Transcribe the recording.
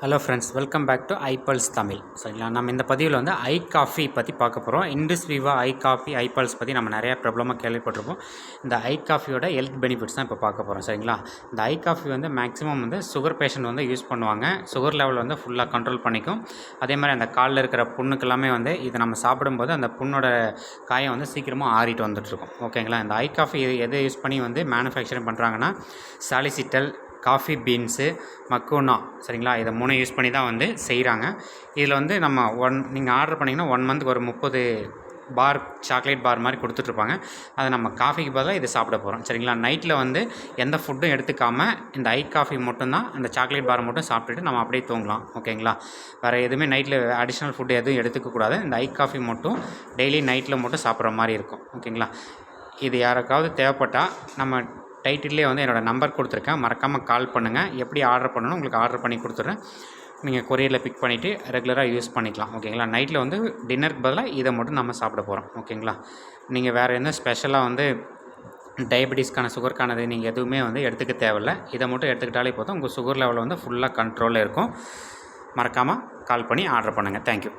Hello friends, welcome back to ஐபல்ஸ் தமிழ். சரிங்களா, நம்ம இந்த பதிவில் வந்து ஐ காஃபி பற்றி பார்க்க போகிறோம். இண்டஸ் விவா ஐ காஃபி ஐபல்ஸ் பற்றி நம்ம நிறையா பிரபலமாக கேள்விப்பட்டிருப்போம். இந்த ஐ காஃபியோட ஹெல்த் பெனிஃபிட்ஸ் தான் இப்போ பார்க்க போகிறோம். சரிங்களா, இந்த ஐ காஃபி வந்து மேக்ஸிமம் வந்து சுகர் பேஷண்ட் வந்து யூஸ் பண்ணுவாங்க. சுகர் லெவல் வந்து ஃபுல்லாக கண்ட்ரோல் பண்ணிக்கும். அதே மாதிரி அந்த காலில் இருக்கிற புண்ணுக்கெல்லாமே வந்து இதை நம்ம சாப்பிடும்போது அந்த புண்ணோட காயம் வந்து சீக்கிரமாக ஆறிட்டு வந்துட்டுருக்கும். ஓகேங்களா, இந்த ஐ காஃபி எதை யூஸ் பண்ணி வந்து மேனுஃபேக்சரிங் பண்ணுறாங்கன்னா சாலிசிட்டல், காஃபி பீன்ஸு, மக்கூனா, சரிங்களா, இதை 3 யூஸ் பண்ணி தான் வந்து செய்கிறாங்க. இதில் வந்து நம்ம நீங்கள் ஆர்டர் பண்ணிங்கன்னா 1 மந்த்துக்கு ஒரு 30 பார் சாக்லேட் பார் மாதிரி கொடுத்துட்ருப்பாங்க. அதை நம்ம காஃபிக்கு பதிலாக இதை சாப்பிட போகிறோம். சரிங்களா, நைட்டில் வந்து எந்த ஃபுட்டும் எடுத்துக்காமல் இந்த ஐ காஃபி மட்டும்தான், அந்த சாக்லேட் பார் மட்டும் சாப்பிட்டுட்டு நம்ம அப்படியே தூங்கலாம். ஓகேங்களா, வேறு எதுவுமே நைட்டில் அடிஷ்னல் ஃபுட்டு எதுவும் எடுத்துக்கக்கூடாது. இந்த ஐ காஃபி மட்டும் டெய்லி நைட்டில் மட்டும் சாப்பிட்ற மாதிரி இருக்கும். ஓகேங்களா, இது யாருக்காவது தேவைப்பட்டால் நம்ம டைட்டிலே வந்து என்னோடய நம்பர் கொடுத்துருக்கேன், மறக்காமல் கால் பண்ணுங்கள். எப்படி ஆர்டர் பண்ணணும் உங்களுக்கு ஆர்டர் பண்ணி கொடுத்துட்றேன். நீங்கள் கொரியரில் பிக் பண்ணிவிட்டு ரெகுலராக யூஸ் பண்ணிக்கலாம். ஓகேங்களா, நைட்டில் வந்து டின்னருக்கு பதிலாக இதை மட்டும் நம்ம சாப்பிட போகிறோம். ஓகேங்களா, நீங்கள் வேறு எந்த ஸ்பெஷலாக வந்து டயபெட்டிஸ்க்கான சுகருக்கானது நீங்கள் எதுவுமே வந்து எடுத்துக்க தேவையில்லை. இதை மட்டும் எடுத்துக்கிட்டாலே போதும், உங்கள் சுகர் லெவல் வந்து ஃபுல்லாக கண்ட்ரோலில் இருக்கும். மறக்காமல் கால் பண்ணி ஆர்டர் பண்ணுங்கள். தேங்க்யூ.